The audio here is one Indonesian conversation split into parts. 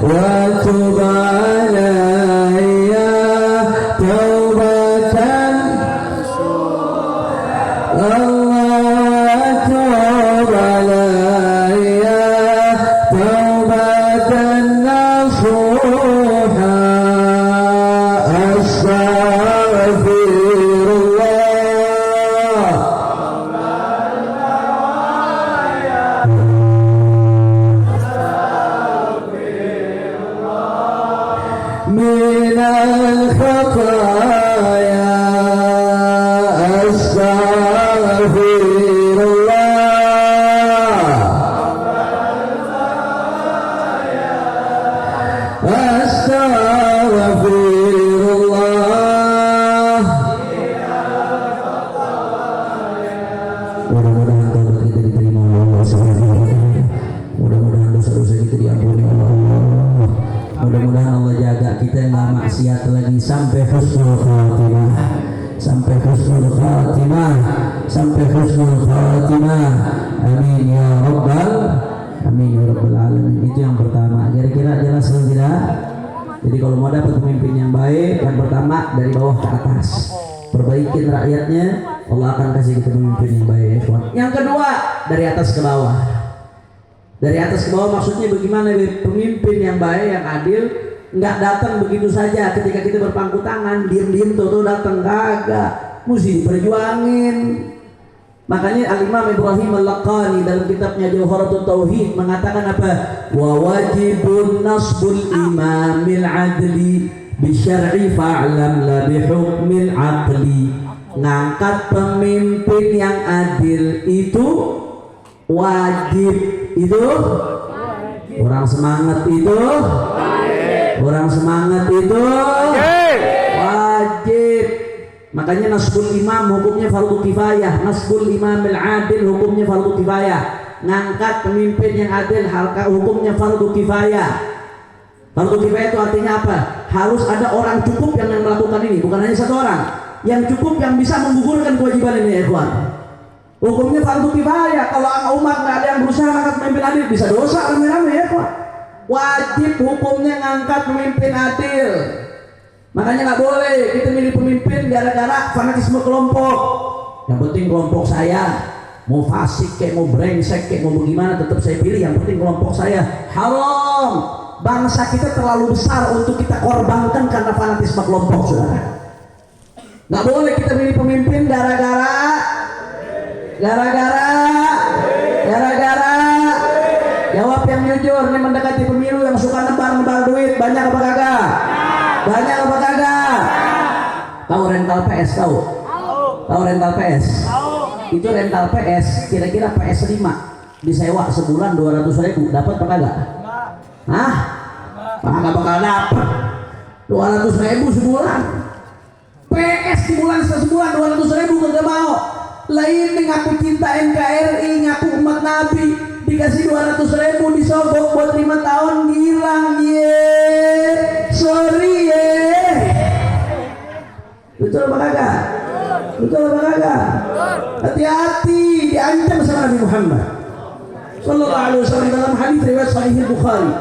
وتب علي توبة الله تب علي توبة نصوحا أستغفر من الخطايا أستغفر الله أستغفر الله. Mudah-mudahan taubat kita diterima oleh Allah Subhanahu wa taala. Mudah-mudahan dosa-dosa kita diampuni oleh Allah. Mudah-mudahan Allah jaga kita nggak maksiat lagi sampai husnul khatimah, sampai husnul khatimah, sampai husnul khatimah. Amin ya rabbal alamin. Itu yang pertama. Kira-kira jelas atau tidak? Jadi kalau mau dapat pemimpin yang baik, yang pertama dari bawah ke atas, perbaikin rakyatnya, Allah akan kasih kita pemimpin yang baik. Yang kedua dari atas ke bawah. Dari atas ke bawah maksudnya bagaimana? Pemimpin yang baik, yang adil, nggak datang begitu saja ketika kita berpangku tangan, diem-diem tuh datang, kagak, mesti diperjuangin. Makanya Al-Imam Ibrahim Al-Laqani dalam kitabnya Jawharatut Tauhid mengatakan apa? Wa wajibun nasbul imamil adli bisyar'i fa'lam la bihukmil aqli. Ngangkat pemimpin yang adil itu wajib. Itu orang semangat itu wajib. Makanya nasbul imam hukumnya fardu kifayah, nasbul imamil adil hukumnya fardu kifayah. Ngangkat pemimpin yang adil hukumnya fardu kifayah. Fardu kifayah itu artinya apa? Harus ada orang cukup yang melakukan ini, bukan hanya satu orang. Yang cukup yang bisa menggugurkan kewajiban ini, ya ikhwan. Hukumnya fardu kifayah. Kalau umat nggak ada yang berusaha ngangkat pemimpin adil, bisa dosa rame-rame, ya Pak. Wajib hukumnya ngangkat pemimpin adil. Makanya nggak boleh kita milih pemimpin gara-gara fanatisme kelompok. Yang penting kelompok saya, mau fasik kayak mau brengsek kayak mau bagaimana tetap saya pilih. Yang penting kelompok saya. Haram. Bangsa kita terlalu besar untuk kita korbankan karena fanatisme kelompok, saudara. Nggak boleh kita milih pemimpin gara-gara jawab yang jujur. Ini mendekati pemilu, yang suka nebar duit banyak apa kagak? Banyak apa kagak? Tahu rental PS? Tahu rental PS? Itu rental PS kira-kira PS 5 disewa sebulan 200.000, dapat apa kagak? Hah? Kagak bakal dapat. 200.000 sebulan. PS sebulan 200.000 kagak mau. Lain ngaku cinta NKRI, ngaku umat Nabi, dikasih 200.000 disogok buat 5 tahun, hilang ye. Sorry ye. Betul apa kagak? Hati-hati, diancam sama Nabi Muhammad sallallahu alaihi wasallam dalam hadis riwayat Sahih Bukhari.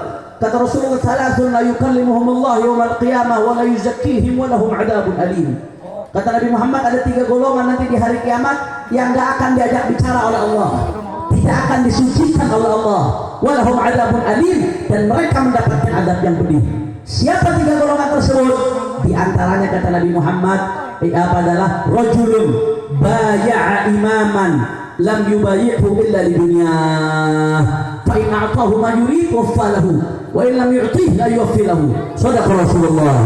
Kata Rasulullah sallallahu la yukallimuhum Allah yaumal qiyamah wa la yuzakkihim wa lahum adzabun alim. Kata Nabi Muhammad ada 3 golongan nanti di hari kiamat yang gak akan diajak bicara oleh Allah, tidak akan disucikan oleh Allah, walahum adzabun alim, dan mereka mendapatkan adab yang pedih. Siapa 3 golongan tersebut? Di antaranya kata Nabi Muhammad adalah rajulun baya'a imaman lam yubayi'hu illa li dunyah fa in a'tahu ma yurid waffalahu wa in lam yu'tih la yuwaffilahu. Shadaqa Rasulullah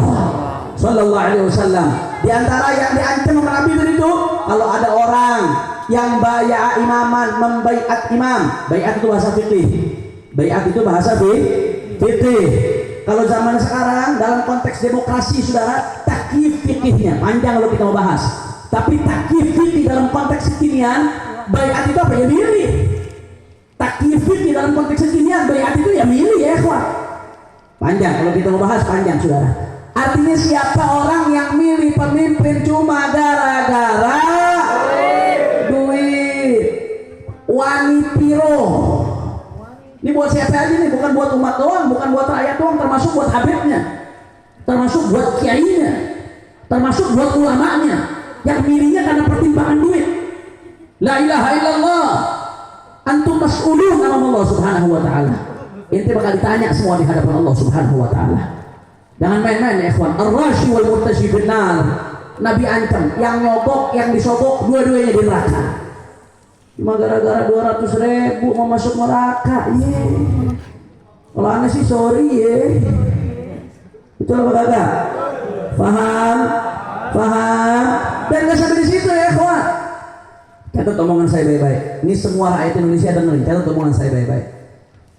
sallallahu alaihi wasallam. Di antara yang diancam sama Nabi itu kalau ada orang yang bayar imaman, membaiat imam. Baiat itu bahasa fikih. Baiat itu bahasa fikih. Kalau zaman sekarang dalam konteks demokrasi, saudara, takyif fikihnya panjang kalau kita mau bahas. Tapi takyif fikih dalam konteks kekinian, baiat itu apa? Ya milih. Takyif fikih dalam konteks kekinian, baiat itu ya milih, ya ikhwan. Panjang kalau kita mau bahas, panjang, saudara. Artinya siapa orang yang milih pemimpin cuma gara-gara duit, wanipiro, Ini buat siapa aja nih, bukan buat umat doang, bukan buat rakyat doang, termasuk buat habibnya, termasuk buat kiainya, termasuk buat ulamanya yang milihnya karena pertimbangan duit. La ilaha illallah, antum mas'ulun amam Allah subhanahu wa ta'ala. Inti bakal ditanya semua di hadapan Allah subhanahu wa ta'ala. Jangan main-main ya ikhwan. Ar-rashi wal murtashi finnar. Nabi ancam yang nyogok, yang disogok, dua-duanya di neraka. Cuma gara-gara 200.000 mau masuk neraka. Kalau aneh sih sorry ya. Betul apa kagak? Paham? Paham? Dan gak sampai di situ ya ikhwan. Catat omongan saya baik-baik. Ini semua rakyat Indonesia dengerin. Catat omongan saya baik-baik.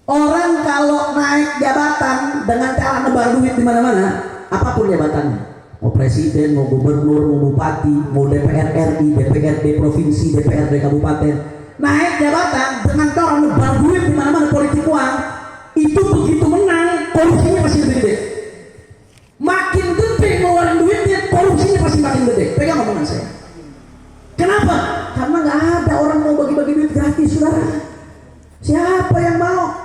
Orang kalau naik jabatan dengan cara nebar duit di mana-mana, apapun jabatannya, mau presiden, mau gubernur, mau bupati, mau DPR RI, DPRD provinsi, DPRD kabupaten, naik jabatan dengan cara nebar duit di mana-mana, politik uang, itu begitu menang, korupsinya pasti lebih gede. Makin gede ngeluarin duitnya, korupsinya pasti makin gede. Pegang omongan saya. Kenapa? Karena nggak ada orang mau bagi-bagi duit gratis, saudara. Siapa yang mau?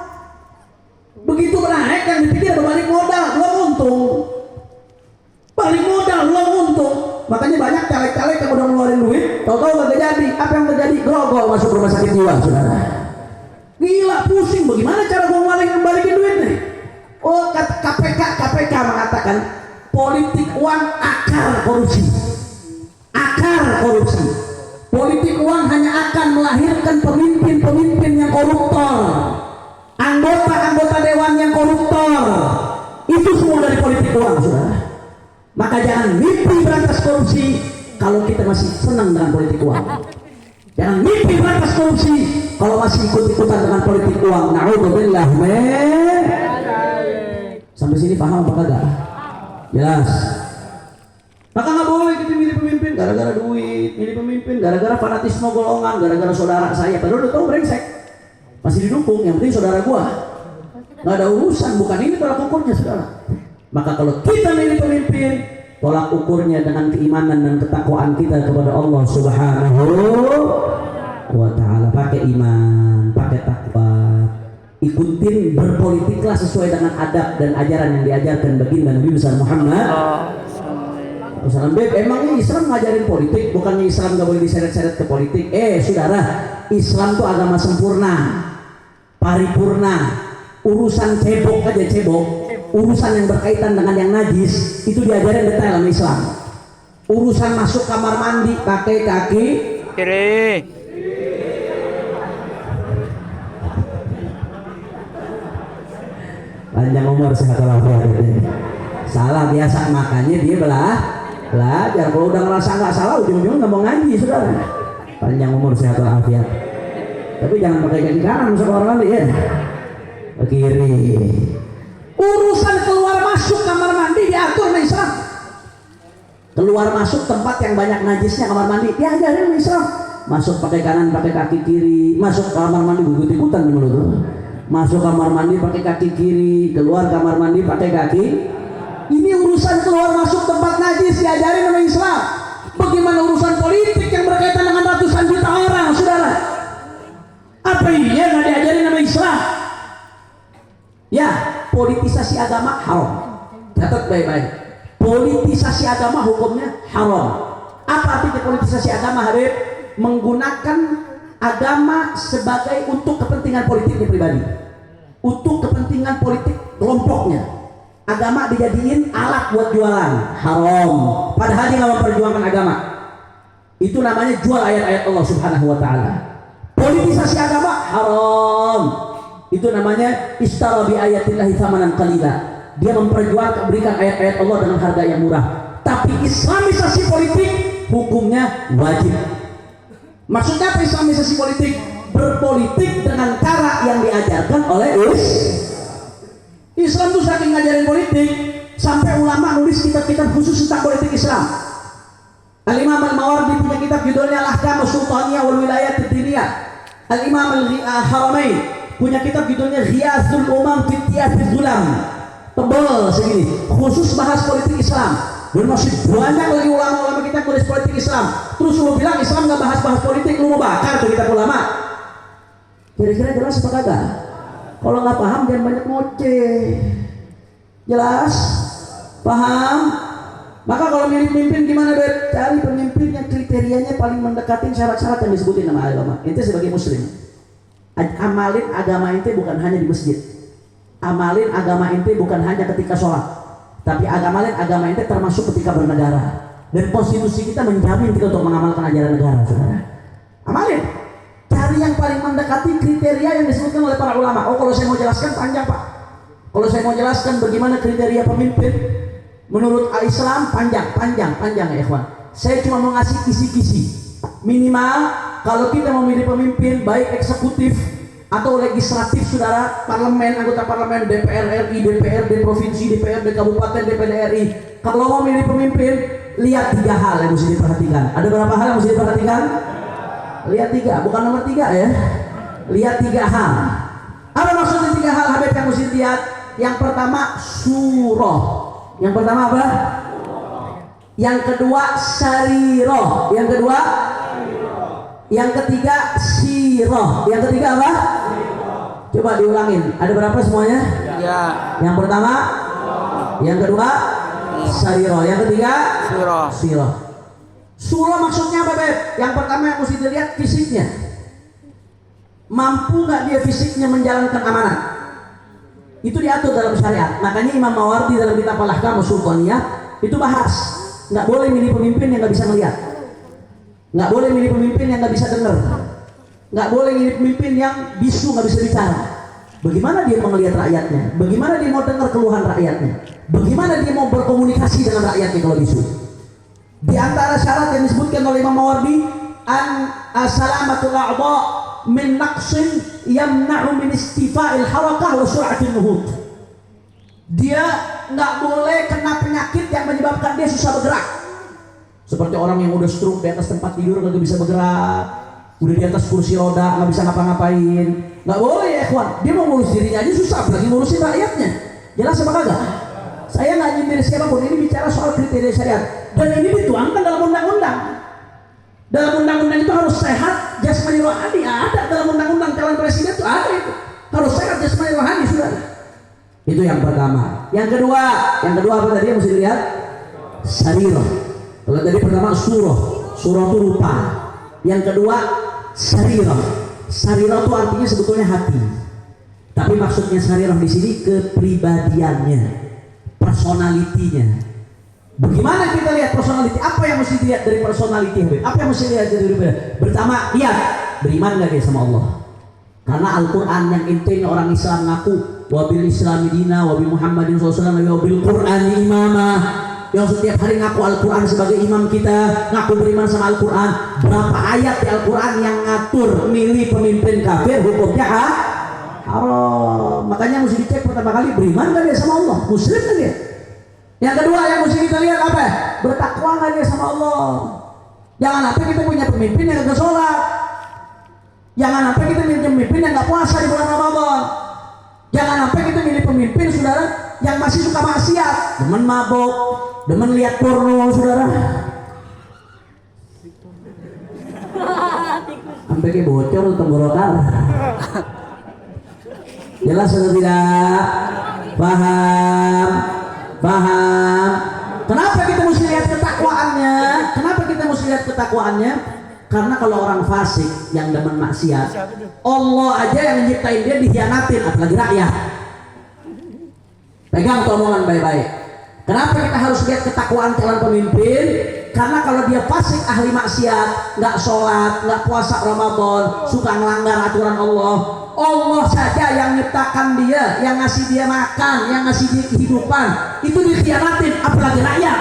Begitu naik yang dipikir balik modal, belum untung. Balik modal, belum untung. Makanya banyak caleg-caleg yang udah ngeluarin duit, tahu-tahu nggak jadi. Apa yang terjadi? Grogol masuk rumah sakit jiwa, saudara. Gila, pusing. Bagaimana cara gue balikin duit nih? Oh, KPK mengatakan politik uang akar korupsi. Akar korupsi. Politik uang hanya akan melahirkan pemimpin-pemimpin yang koruptor, anggota-anggota dewan yang koruptor. Itu semua dari politik uang, saudara. Maka jangan mimpi berantas korupsi kalau kita masih senang dengan politik uang. Jangan mimpi berantas korupsi kalau masih ikut-ikutan dengan politik uang. Na'udzubillah min. Sampai sini paham apa kagak? Jelas. Maka nggak boleh kita milih pemimpin gara-gara duit, milih pemimpin gara-gara fanatisme golongan, gara-gara saudara saya. Padahal udah tahu brengsek, masih didukung. Yang penting saudara gua, nggak ada urusan. Bukan ini tolak ukurnya, saudara. Maka kalau kita milih pemimpin, tolak ukurnya dengan keimanan dan ketakwaan kita kepada Allah Subhanahu wa Ta'ala. Pakai iman, pakai takwa. Ikutin, berpolitiklah sesuai dengan adab dan ajaran yang diajarkan baginda Nabi besar Muhammad. Emangnya Islam ngajarin politik? Bukannya Islam gak boleh diseret-seret ke politik? Saudara, Islam tuh agama sempurna, paripurna. Urusan cebok aja cebok, urusan yang berkaitan dengan yang najis itu diajarin detail sama Islam. Urusan masuk kamar mandi pakai kaki kiri. Panjang umur sehat walafiat. Salah biasa, makanya dia belajar. Kalau udah ngerasa nggak salah, ujung-ujung nggak mau ngaji, saudara. Panjang umur sehat walafiat. Tapi jangan pakai kaki kanan masuk kamar mandi ya. Ke kiri. Urusan keluar masuk kamar mandi diatur oleh Islam. Keluar masuk tempat yang banyak najisnya kamar mandi diajarin oleh Islam. Masuk pakai kanan, pakai kaki kiri. Masuk kamar mandi ikut-ikutan dulu. Masuk kamar mandi pakai kaki kiri, keluar kamar mandi pakai kaki. Ini urusan keluar masuk tempat najis diajarin oleh Islam. Bagaimana urusan politik yang berkaitan dengan ratusan juta orang, saudara? Apa iya nggak diajarin oleh Islam? Ya, politisasi agama haram. Catat baik-baik. Politisasi agama hukumnya haram. Apa arti politisasi agama, Habib? Menggunakan agama sebagai untuk kepentingan politiknya pribadi, untuk kepentingan politik kelompoknya. Agama dijadiin alat buat jualan, haram. Padahal dia nggak memperjuangkan agama. Itu namanya jual ayat-ayat Allah Subhanahu wa Ta'ala. Politisasi agama haram. Itu namanya istara bi ayatillahi thamanan qalila. Dia memperjuangkan, berikan ayat-ayat Allah dengan harga yang murah. Tapi islamisasi politik hukumnya wajib. Maksudnya apa islamisasi politik? Berpolitik dengan cara yang diajarkan oleh Islam. Tuh saking ngajarin politik sampai ulama nulis kitab-kitab khusus tentang politik Islam. Al-Imam Al-Mawardi punya kitab judulnya Al-Ahkam Sultaniyah wal Wilayat Ad-Diniyah. Al-Imam Al-Haramain punya kitab judulnya Ghiyathul Umam fi Tiyafiz Zulam. Tebal segini, khusus bahas politik Islam. Dan masih banyak lagi ulama-ulama kita tulis politik Islam. Terus lu bilang Islam gak bahas-bahas politik, lu mau bakar tuh kitab ulama. Kira-kira jelas apa kagak? Kalau nggak paham jangan banyak ngoceh. Jelas? Paham? Maka kalau milih pemimpin gimana, Bet? Cari pemimpin yang kriterianya paling mendekatin syarat-syarat yang disebutin nama agama. Ente sebagai muslim, amalin agama ente bukan hanya di masjid. Amalin agama ente bukan hanya ketika sholat, tapi amalin agama ente termasuk ketika bernegara. Dan konstitusi kita menjamin kita untuk mengamalkan ajaran negara, saudara. Amalin. Cari yang paling mendekati kriteria yang disebutkan oleh para ulama. Oh, kalau saya mau jelaskan panjang, Pak. Kalau saya mau jelaskan bagaimana kriteria pemimpin menurut Islam, panjang ya ikhwan. Saya cuma mau ngasih kisi-kisi. Minimal kalau kita mau milih pemimpin baik eksekutif atau legislatif, saudara, parlemen, anggota parlemen, DPR RI, DPRD provinsi, DPRD kabupaten, DPRD RI. Kalau mau milih pemimpin, lihat 3 hal yang mesti diperhatikan. Ada berapa hal yang mesti diperhatikan? Lihat 3, bukan nomor 3 ya. Lihat 3 hal. Apa maksudnya 3 hal Habib yang mesti lihat? Yang pertama surah. Yang pertama apa? Yang kedua syariroh. Yang kedua? Yang ketiga sirah. Yang ketiga apa? Coba diulangin. Ada berapa semuanya? Ya. Yang pertama, yang kedua syariroh. Yang ketiga sirah. Surah maksudnya apa, Beb? Yang pertama yang mesti dilihat fisiknya. Mampu nggak dia fisiknya menjalankan amanat? Itu diatur dalam syariat. Makanya Imam Mawardi dalam kitab Al-Ahkam Sultaniyah itu bahas, nggak boleh milih pemimpin yang nggak bisa melihat, nggak boleh milih pemimpin yang nggak bisa dengar, nggak boleh milih pemimpin yang bisu, nggak bisa bicara. Bagaimana dia mau melihat rakyatnya? Bagaimana dia mau dengar keluhan rakyatnya? Bagaimana dia mau berkomunikasi dengan rakyatnya kalau bisu? Di antara syarat yang disebutkan oleh Imam Mawardi, salamatul a'dha min naqsin yamna'u min istifa'il harakah wa sur'atin nuhud. Dia nggak boleh kena penyakit yang menyebabkan dia susah bergerak. Seperti orang yang udah stroke di atas tempat tidur nggak bisa bergerak, udah di atas kursi roda nggak bisa ngapa-ngapain. Nggak boleh ya ikhwan. Dia mau ngurus dirinya aja susah, apalagi ngurusin rakyatnya. Jelas apa kagak? Saya nggak nyindir siapapun, ini bicara soal kriteria syariat. Dan ini dituangkan dalam undang-undang. Dalam undang-undang itu harus sehat jasmani rohani. Ada dalam undang-undang calon presiden itu ada itu. Harus sehat jasmani rohani, saudara. Itu yang pertama. Yang kedua apa tadi yang mesti dilihat? Sarirah. Kalau tadi pertama surah itu rupa. Yang kedua sarirah. Sarirah itu artinya sebetulnya hati. Tapi maksudnya sarirah di sini kepribadiannya, personalitinya. Bagaimana kita lihat personality? Apa yang mesti dilihat dari personality? Apa yang mesti dilihat dari pribadi? Pertama, lihat beriman gak dia sama Allah? Karena Al-Quran yang intinya orang Islam ngaku wabil Islami dina, wabil Muhammadin SAW, wabil Qur'ani imamah. Yang setiap hari ngaku Al-Quran sebagai imam kita, ngaku beriman sama Al-Quran. Berapa ayat di Al-Quran yang ngatur milih pemimpin kafir hukumnya haram? Makanya mesti dicek pertama kali beriman gak dia sama Allah? Muslim gak dia? Yang kedua yang mesti kita lihat apa? Bertakwa nggak dia sama Allah? Jangan sampai kita punya pemimpin yang nggak sholat. Jangan sampai kita milih pemimpin yang nggak puasa di bulan Ramadan. Jangan sampai kita milih pemimpin, saudara, yang masih suka maksiat, demen mabok, demen lihat porno, saudara. Sampai kayak bocor tenggorokan. Jelas atau tidak? Paham? Kenapa kita mesti lihat ketakwaannya? Karena kalau orang fasik yang demen maksiat, Allah aja yang menciptain dia dikhianatin, apalagi rakyat. Pegang omongan baik-baik. Kenapa kita harus lihat ketakwaan calon pemimpin? Karena kalau dia fasik, ahli maksiat, nggak sholat, nggak puasa Ramadan, suka ngelanggar aturan Allah saja yang nyiptakan dia, yang ngasih dia makan, yang ngasih dia kehidupan, itu dikhianatin, apalagi rakyat.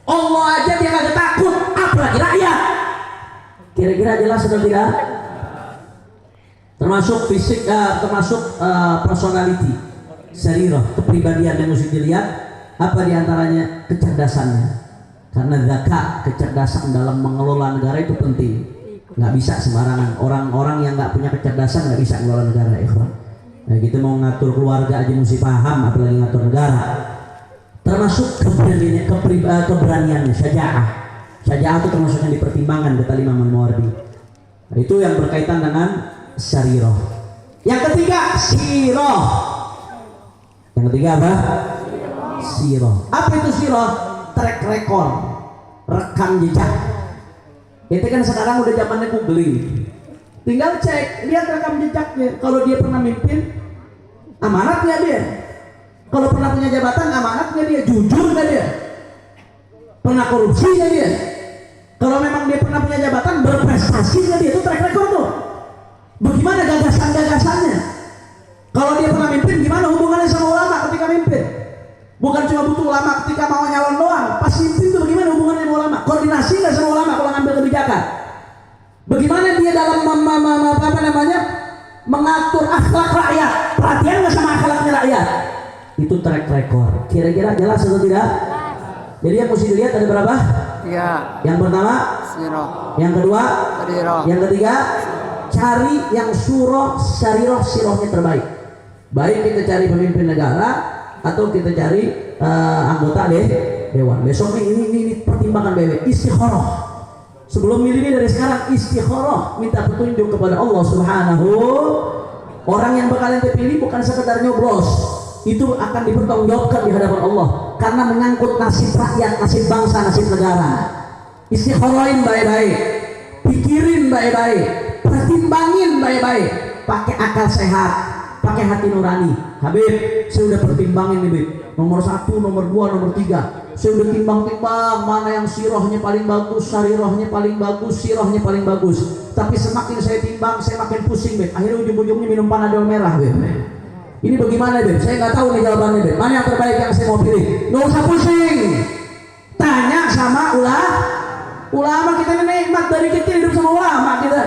Allah aja dia nggak takut, apalagi rakyat. Kira-kira jelas atau tidak? Termasuk fisik, termasuk personality, sarirah, kepribadian yang mesti dilihat. Apa diantaranya? Kecerdasannya. Karena zakat, kecerdasan dalam mengelola negara itu penting. Nggak bisa sembarangan. Orang-orang yang nggak punya kecerdasan nggak bisa mengelola negara, ikhwan. Nah, kita mau ngatur keluarga aja mesti paham, apalagi ngatur negara. Termasuk keberaniannya, syaja'ah. Syaja'ah itu termasuk yang dipertimbangkan kata Imam Mawardi. Nah, itu yang berkaitan dengan sarirah. Yang ketiga sirah. Yang ketiga apa? Sirah. Apa itu sirah? Track record, rekam jejak. Itu kan sekarang udah zamannya googling. Tinggal cek, lihat rekam jejaknya. Kalau dia pernah mimpin, amanatnya dia. Kalau pernah punya jabatan, amanatnya dia. Jujur nggak dia? Pernah korupsi nggak dia? Kalau memang dia pernah punya jabatan, berprestasi nggak dia? Itu track record tuh. Bagaimana gagasan-gagasannya? Kalau dia pernah mimpin, gimana hubungannya sama ulama ketika mimpin? Bukan cuma butuh ulama ketika mau nyalon doang. Pas mimpin tuh bagaimana hubungannya sama ulama? Koordinasi nggak sama ulama kalau ngambil kebijakan? Bagaimana dia dalam mengatur akhlak rakyat? Perhatian nggak sama akhlaknya rakyat? Itu track record. Kira-kira jelas atau tidak? Jadi yang mesti dilihat ada berapa? Ya. Yang pertama Sirah. Yang kedua Sirah. Yang ketiga cari yang surah syariroh sirohnya terbaik. Baik kita cari pemimpin negara atau kita cari anggota dewan. Besok ini pertimbangan BW istikharah. Sebelum milih ini dari sekarang istikharah, minta petunjuk kepada Allah Subhanahu. Orang yang bakal ente pilih bukan sekedar nyoblos, itu akan dipertanggungjawabkan di hadapan Allah karena menyangkut nasib rakyat, nasib bangsa, nasib negara. Istikharahin baik-baik, pikirin baik-baik, pertimbangin baik-baik, pakai akal sehat, pakai hati nurani. Habib, saya udah pertimbangin nih, Habib. Nomor 1, nomor 2, nomor 3. Saya udah timbang-timbang mana yang sirahnya paling bagus, sarirahnya paling bagus, sirahnya paling bagus. Tapi semakin saya timbang, saya makin pusing, Habib. Akhirnya ujung-ujungnya minum panadol merah, Habib. Ini bagaimana, Habib? Saya nggak tahu nih jawabannya, Habib. Mana yang terbaik yang saya mau pilih? Nggak usah pusing. Tanya sama ulama kita ini nikmat dari kecil hidup sama ulama kita.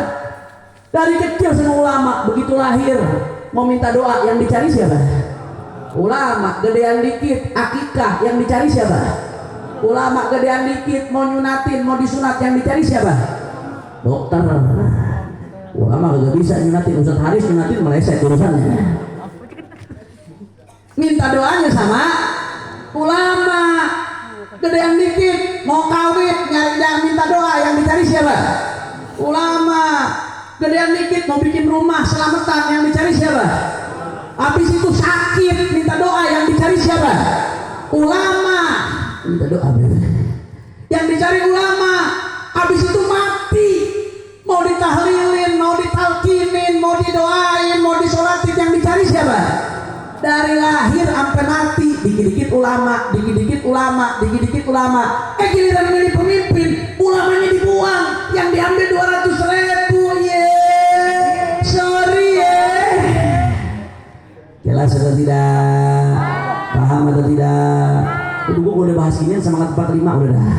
Dari kecil sama ulama, begitu lahir mau minta doa yang dicari siapa? Ulama. Gedean dikit akikah yang dicari siapa? Ulama. Gedean dikit mau nyunatin, mau disunat yang dicari siapa? Dokter. Ulama gak bisa nyunatin. Ustaz Haris nyunatin meleset urusannya. Minta doanya sama ulama. Gedean dikit mau kawin nyari yang minta doa yang dicari siapa? Ulama. Gedean dikit mau bikin rumah selamatan yang dicari siapa? Habis itu sakit minta doa yang dicari siapa? Ulama. Minta doa yang dicari ulama. Habis itu mati mau ditahlilin, mau ditalkinin, mau didoain, mau disolatin yang dicari siapa? Dari lahir sampai mati dikit-dikit ulama, dikit-dikit ulama, dikit-dikit ulama. Giliran milih pemimpin, ulamanya dibuang, yang diambil 200.000. Sorry jelas atau tidak? Paham atau tidak? Gua udah bahas ini sama 45 udah dah.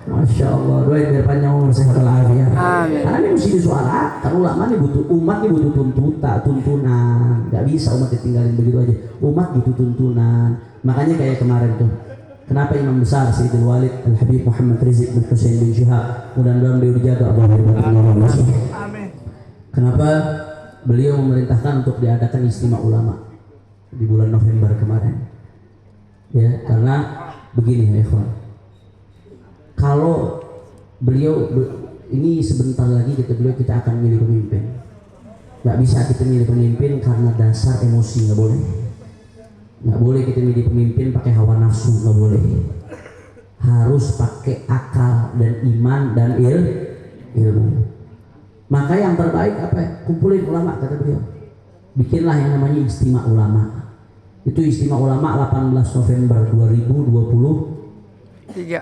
Masya Allah, doain biar panjang umur sehat walafiat. Karena ini mesti disuarakan. Ulama ini butuh, umat ini butuh tuntunan. Gak bisa umat ditinggalin begitu aja. Umat butuh tuntunan. Makanya kayak kemarin tuh, kenapa Imam besar Sayyidul Walid Al Habib Muhammad Rizik bin Hussein bin Syihab, mudah-mudahan beliau dijaga Allah. Kenapa beliau memerintahkan untuk diadakan istimewa ulama di bulan November kemarin? Ya, karena begini ya ikhwan. Kalau beliau ini sebentar lagi kita akan milih pemimpin. Nggak bisa kita milih pemimpin karena dasar emosi, nggak boleh. Nggak boleh kita milih pemimpin pakai hawa nafsu, nggak boleh. Harus pakai akal dan iman dan ilmu. Maka yang terbaik apa? Kumpulin ulama, kata beliau. Bikinlah yang namanya istimewa ulama. Itu istimewa ulama 18 November 2023.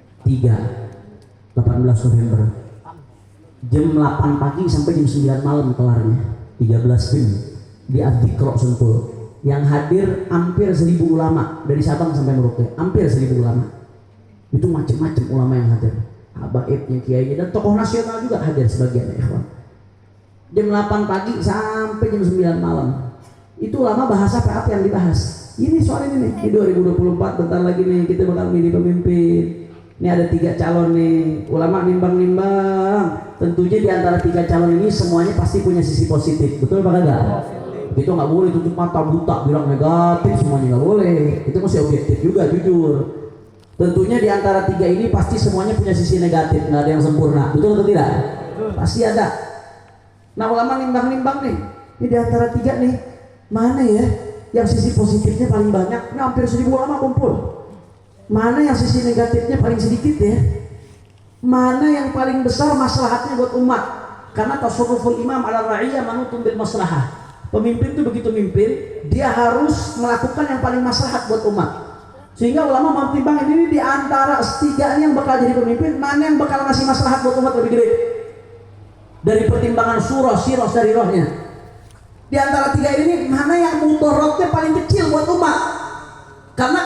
18 November jam 8 pagi sampai jam 9 malam kelarnya, 13 jam di Adzikro Sentul. Yang hadir hampir 1.000 ulama dari Sabang sampai Merauke, hampir 1.000 ulama. Itu macam-macam ulama yang hadir, habaibnya, kiainya, dan tokoh nasional juga hadir sebagian ya ikhwan. Jam 8 pagi sampai jam 9 malam. Itu ulama bahasa apa yang dibahas? Ini soal ini nih, di 2024 bentar lagi nih kita bakal milih pemimpin. Ini ada 3 calon nih, ulama nimbang-nimbang. Tentunya di antara 3 calon ini semuanya pasti punya sisi positif, betul apa enggak? Itu nggak boleh tutup mata buta bilang negatif semuanya, nggak boleh. Itu masih objektif juga, jujur. Tentunya di antara 3 ini pasti semuanya punya sisi negatif, nggak ada yang sempurna, betul atau tidak? Pasti ada. Nah ulama nimbang-nimbang nih, Ini di antara tiga nih, mana ya yang sisi positifnya paling banyak? Ini hampir 1000 ulama kumpul. Mana yang sisi negatifnya paling sedikit ya? Mana yang paling besar maslahatnya buat umat? Karena tasarruful imam ala ra'iyah manutun bil maslahah. Pemimpin itu begitu mimpin, dia harus melakukan yang paling maslahat buat umat. Sehingga ulama mempertimbangkan ini di antara tiga ini yang bakal jadi pemimpin, mana yang bakal ngasih maslahat buat umat lebih gede? Dari pertimbangan surah, sirah, sarirahnya. Di antara tiga ini mana yang mudaratnya paling kecil buat umat? Karena